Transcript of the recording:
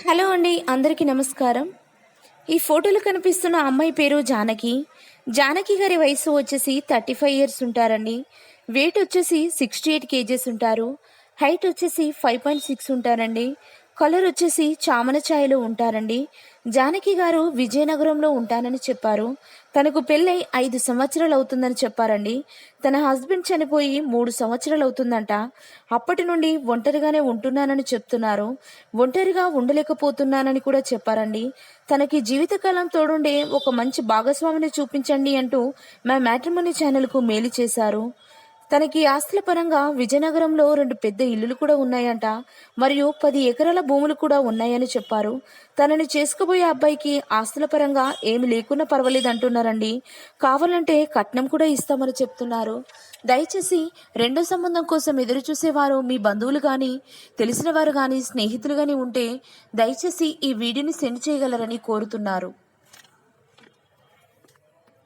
Hello అండి, అందరికీ నమస్కారం. ఈ ఫోటోలో కనిపిస్తున్న అమ్మాయి పేరు జానకి. జానకి గారి వయసు వచ్చేసి 35 ఇయర్స్ ఉంటారండి. వెయిట్ వచ్చేసి 68 కేజెస్ ఉంటారు. హైట్ వచ్చేసి 5.6 ఉంటారండి. కలర్ వచ్చేసి చామన ఛాయలో ఉంటారండి. జానకి గారు విజయనగరంలో ఉంటానని చెప్పారు. తనకు పెళ్ళై 5 సంవత్సరాలు అవుతుందని చెప్పారండి. తన హస్బెండ్ చనిపోయి 3 సంవత్సరాలు అవుతుందంట. అప్పటి నుండి ఒంటరిగానే ఉంటున్నానని చెప్తున్నారు. ఒంటరిగా ఉండలేకపోతున్నానని కూడా చెప్పారండి. తనకి జీవితకాలం తోడుండే ఒక మంచి భాగస్వామిని చూపించండి అంటూ మా మ్యాట్రిమోనీ ఛానల్కు మెయిల్ చేశారు. తనకి ఆస్తుల పరంగా విజయనగరంలో 2 పెద్ద ఇల్లులు కూడా ఉన్నాయంట. మరియు 10 ఎకరాల భూములు కూడా ఉన్నాయని చెప్పారు. తనని చేసుకోబోయే అబ్బాయికి ఆస్తుల పరంగా ఏమి లేకున్నా పర్వాలేదు అంటున్నారండి. కావాలంటే కట్నం కూడా ఇస్తామని చెప్తున్నారు. దయచేసి రెండో సంబంధం కోసం ఎదురు చూసేవారు మీ బంధువులు కానీ, తెలిసిన వారు కానీ, స్నేహితులు కానీ ఉంటే దయచేసి ఈ వీడియోని సెండ్ చేయగలరని కోరుతున్నారు.